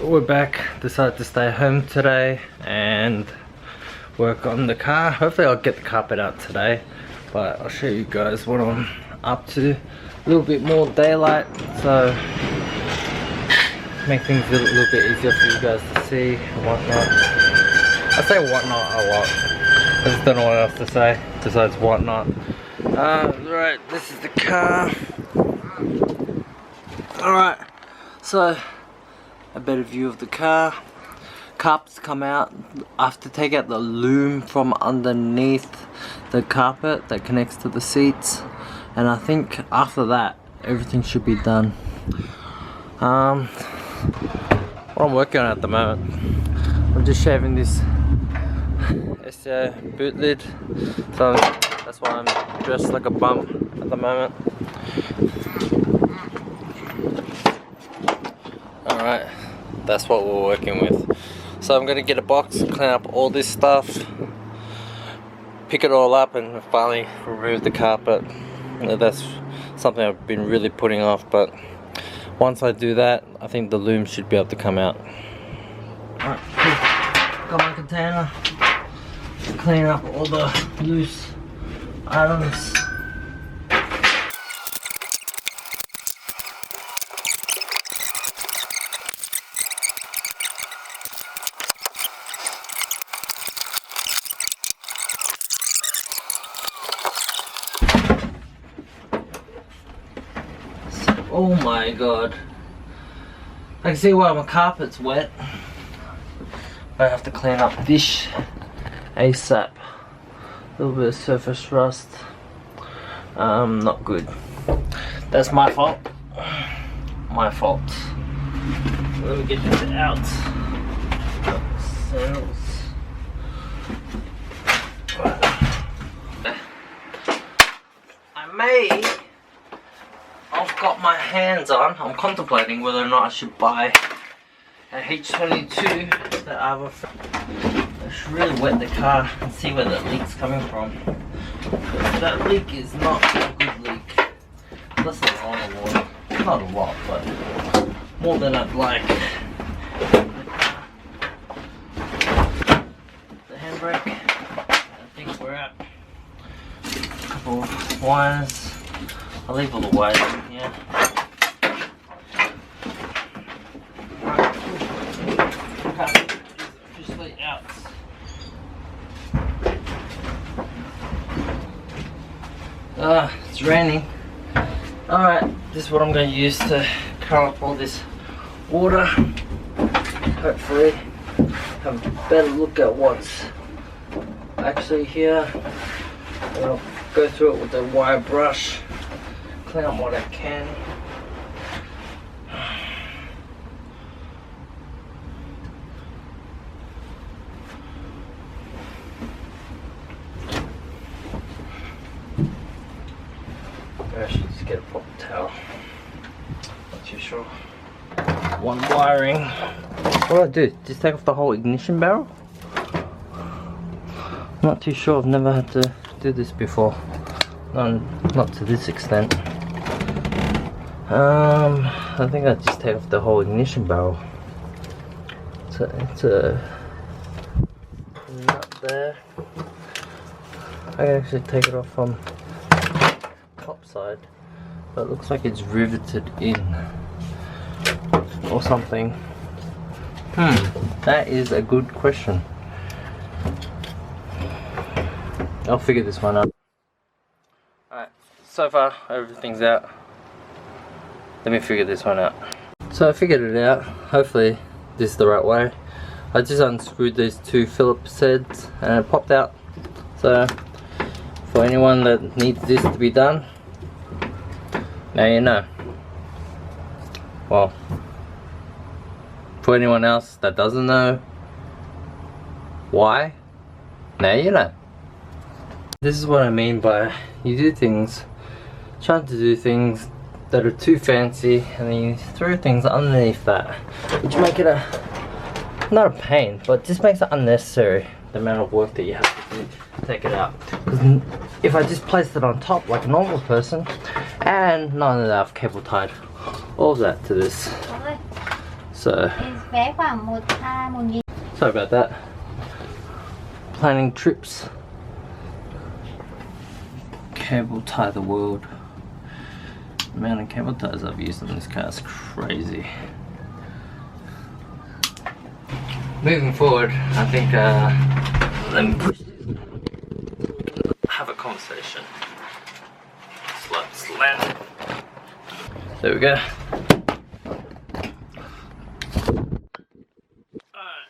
we're back. Decided to stay home today and work on the car. Hopefully I'll get the carpet out today, but I'll show you guys what I'm up to. A little bit more daylight, so make things a little bit easier for you guys to see and whatnot. I say whatnot a lot. I just don't know what else to say besides whatnot. Right, this is the car. Alright, so a better view of the car. Carpets come out. I have to take out the loom from underneath the carpet that connects to the seats, and I think after that everything should be done. What I'm working on at the moment, I'm just shaving this SCA boot lid, so that's why I'm dressed like a bum at the moment. Alright, that's what we're working with. So I'm gonna get a box, clean up all this stuff, pick it all up, and finally remove the carpet. That's something I've been really putting off, but once I do that, I think the loom should be able to come out. Alright, got my container, clean up all the loose items. Oh my god. I can see why my carpet's wet. I have to clean up this ASAP. A little bit of surface rust. Not good. That's my fault. My fault. Let me get this out. Cells. I've got my hands on. I'm contemplating whether or not I should buy a H22 that I have I should really wet the car and see where that leak's coming from. That leak is not a good leak. That's a lot of water. Not a lot, but more than I'd like. The handbrake, I think we're at a couple of wires. I'll leave all the wires in here. Carpet is officially out. It's raining. Alright, this is what I'm going to use to cover up all this water. Hopefully have a better look at what's actually here. I'll go through it with the wire brush. Clean up what I can. Maybe I should just get a proper towel. Not too sure. One wiring. What do I do? Just take off the whole ignition barrel? Not too sure. I've never had to do this before. No, not to this extent. I think I just take off the whole ignition barrel. It's a nut there. I can actually take it off from top side, but it looks like it's riveted in or something. That is a good question. I'll figure this one out. Alright, so far everything's out. Let me figure this one out. So I figured it out. Hopefully this is the right way. I just unscrewed these two Phillips heads and it popped out. So for anyone that needs this to be done, now you know. Well, for anyone else that doesn't know why, now you know. This is what I mean by you do things, trying to do things that are too fancy, and then you throw things underneath that, which make it not a pain, but just makes it unnecessary, the amount of work that you have to do to take it out. Because if I just placed it on top like a normal person, and not only that, I've cable tied all of that to this, So vé khoảng 1.000. sorry about that. Planning trips. Cable tie the world. The amount of cable ties I've used on this car is crazy. Moving forward, I think let me push this. Have a conversation. Slam. There we go. Alright.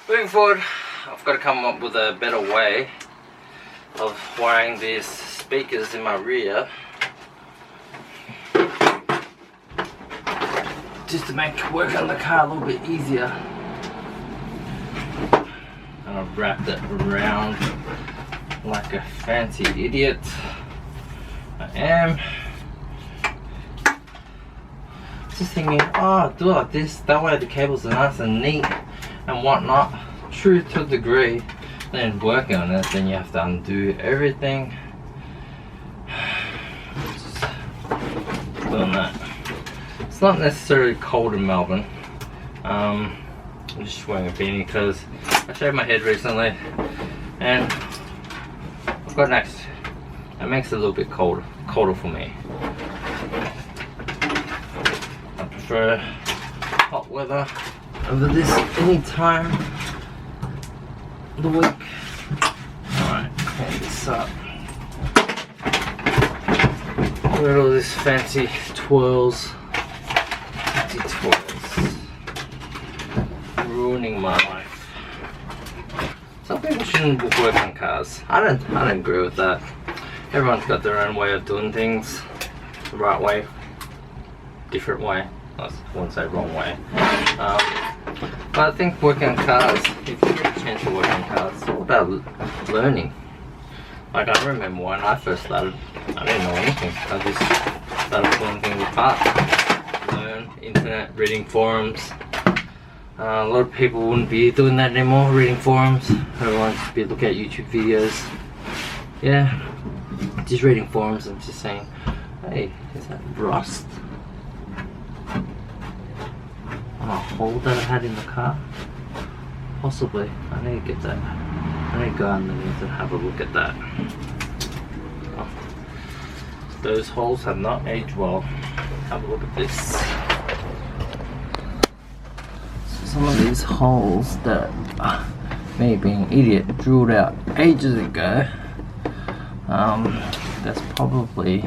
Moving forward, I've got to come up with a better way of wiring these speakers in my rear, just to make work on the car a little bit easier. And I've wrapped it around like a fancy idiot. I am. Just thinking, oh, do it like this, that way the cables are nice and neat and whatnot. True to a degree. Then working on it, then you have to undo everything. Just doing that. It's not necessarily cold in Melbourne. I'm just wearing a beanie because I shaved my head recently and I've got next. It makes it a little bit colder for me. I prefer hot weather over this any time of the week. Alright, clean this up. Look at all this fancy twirls. Fancy twirls. Ruining my life. Some people shouldn't work on cars. I don't agree with that. Everyone's got their own way of doing things. The right way. Different way. I wouldn't say wrong way. But I think working on cars, if you get a chance to work on cars, it's all about learning. Like I remember when I first started, I didn't know anything. I just started pulling things apart. Learn, internet, reading forums. A lot of people wouldn't be doing that anymore, reading forums. Everyone would be looking at YouTube videos. Yeah, just reading forums and just saying, hey, is that rust on a hole that I had in the car? Possibly. I need to get that. I need to go underneath and have a look at that. Oh. Those holes have not aged well. Have a look at this. So some of these holes that me being an idiot drilled out ages ago. That's probably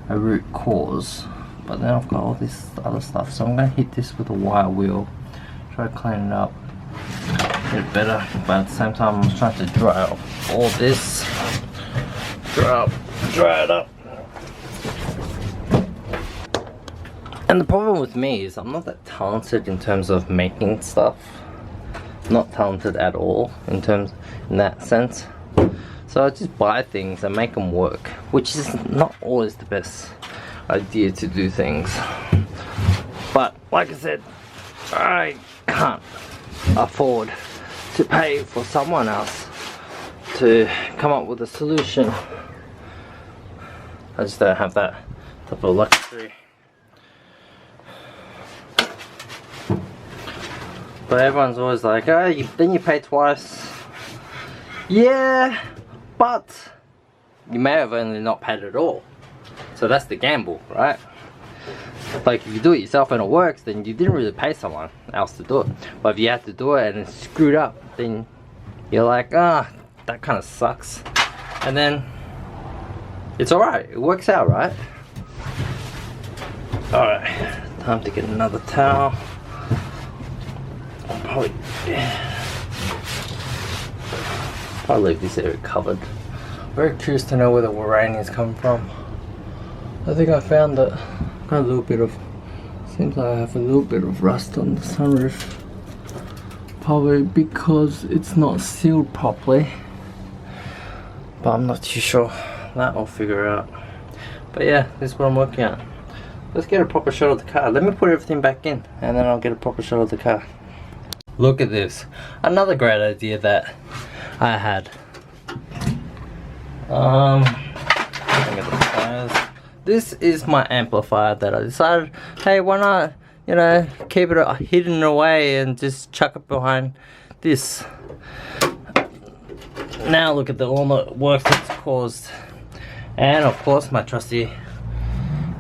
a root cause, but then I've got all this other stuff, so I'm going to hit this with a wire wheel, try to clean it up, get it better, but at the same time I'm trying to dry off all this, dry it up. And the problem with me is I'm not that talented in terms of making stuff, not talented at all in that sense. So I just buy things and make them work, which is not always the best idea to do things. But like I said, I can't afford to pay for someone else to come up with a solution. I just don't have that type of luxury. But everyone's always like, oh, then you pay twice. Yeah. But you may have only not paid at all. So that's the gamble, right? Like if you do it yourself and it works, then you didn't really pay someone else to do it. But if you had to do it and it's screwed up, then you're like, ah, that kind of sucks. And then it's alright, it works out, right? Alright, time to get another towel. I'll probably leave this area covered. Very curious to know where the rain is coming from. I think I found that got a little bit of, seems like I have a little bit of rust on the sunroof. Probably because it's not sealed properly. But I'm not too sure. That I'll figure out. But yeah, this is what I'm working on. Let's get a proper shot of the car. Let me put everything back in and then I'll get a proper shot of the car. Look at this. Another great idea that I had. This is my amplifier that I decided, hey, why not you know, keep it hidden away and just chuck it behind this. Now look at all the work that's caused. And of course my trusty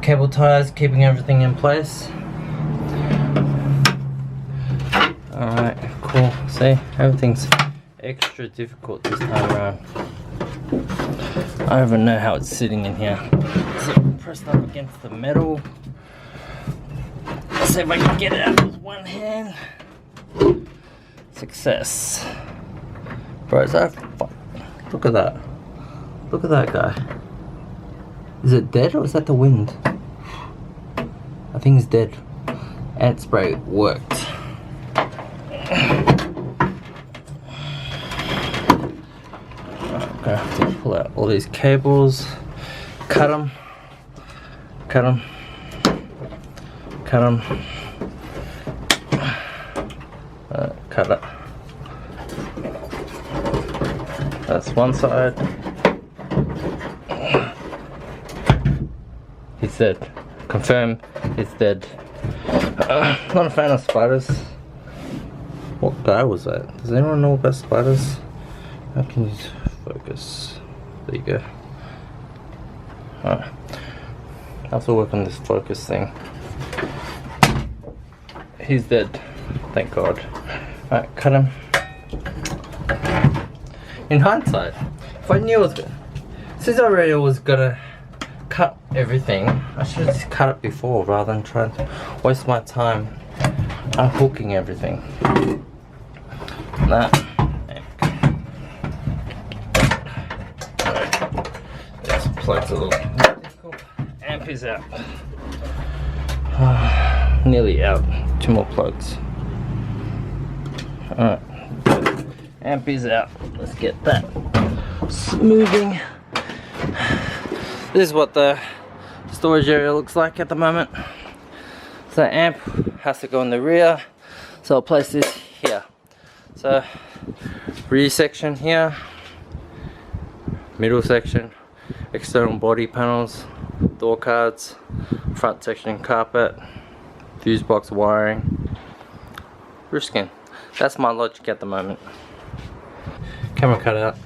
cable ties keeping everything in place. Alright, cool. See, everything's extra difficult this time around. I don't even know how it's sitting in here. Is it pressed up against the metal? Let's see if I can get it out with one hand. Success. Bro, is that look at that. Look at that guy. Is it dead or is that the wind? I think it's dead. Ant spray worked. I'm gonna have to pull out all these cables, cut them, cut them, cut them, cut it. That's one side. He's dead. Confirm he's dead. Not a fan of spiders. What guy was that? Does anyone know about spiders? How can you focus? There you go. Alright. I have to work on this focus thing. He's dead. Thank God. Alright, cut him. In hindsight, if I knew it was good, since I already was gonna cut everything, I should have just cut it before rather than trying to waste my time unhooking everything. That. This plug's a little difficult. Amp is out. Nearly out. 2 more plugs. Alright. Amp is out. Let's get that moving. This is what the storage area looks like at the moment. So amp has to go in the rear. So I'll place this here. So rear section here, middle section, external body panels, door cards, front section carpet, fuse box wiring, roof skin. That's my logic at the moment. Camera cut out.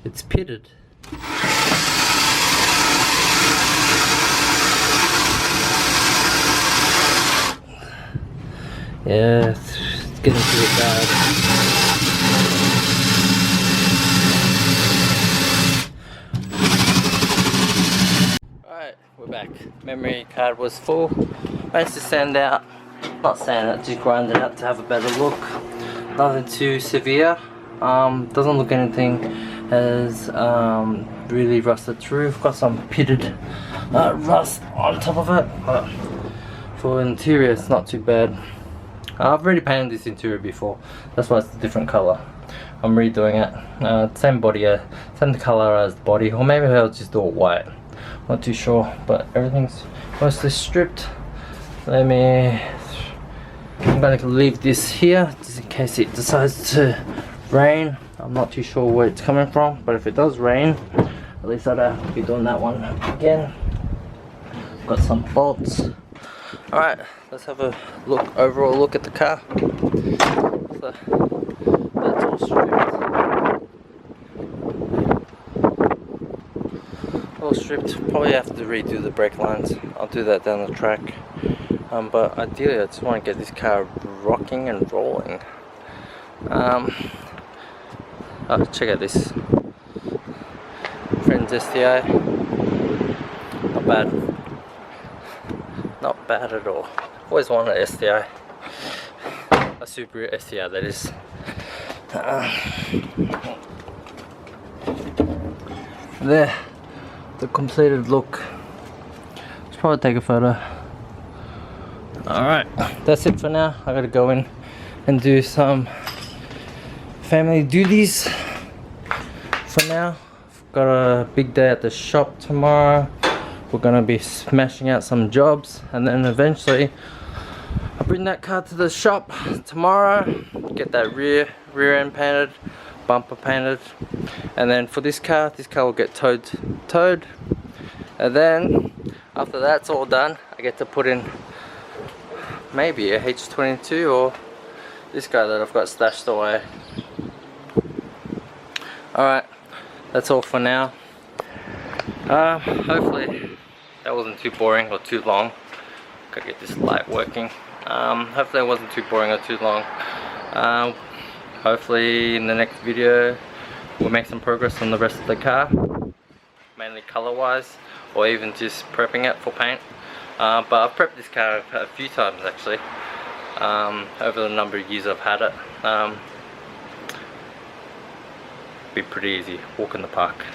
It's pitted. Yeah, it's getting pretty bad. Alright, we're back. Memory card was full. Managed to sand out, not sand it, just grind it out to have a better look. Nothing too severe. Doesn't look anything as really rusted through. Got some pitted rust on top of it, but for interior it's not too bad. I've already painted this interior before, that's why it's a different color. I'm redoing it. Same body, same color as the body, or maybe I'll just do it white. Not too sure, but everything's mostly stripped. I'm gonna leave this here just in case it decides to rain. I'm not too sure where it's coming from, but if it does rain, at least I don't have to be doing that one again. Got some bolts. Alright, let's have a overall look at the car. So, that's all stripped. All stripped. Probably have to redo the brake lines. I'll do that down the track. But ideally I just want to get this car rocking and rolling. Oh, check out this. Friends STI. Not bad. Not bad at all. Always wanted an STI. A Subaru STI, that is. There. The completed look. Let's probably take a photo. Alright, that's it for now. I gotta go in and do some family duties for now. I've got a big day at the shop tomorrow. We're gonna be smashing out some jobs, and then eventually I'll bring that car to the shop tomorrow, get that rear end painted, bumper painted, And then for this car will get towed. And then after that's all done, I get to put in maybe a H22 or this guy that I've got stashed away. Alright, that's all for now. Hopefully that wasn't too boring or too long. Gotta get this light working. Hopefully it wasn't too boring or too long. Hopefully in the next video we'll make some progress on the rest of the car, mainly color wise, or even just prepping it for paint. But I've prepped this car a few times actually, over the number of years I've had it. Be pretty easy, walk in the park.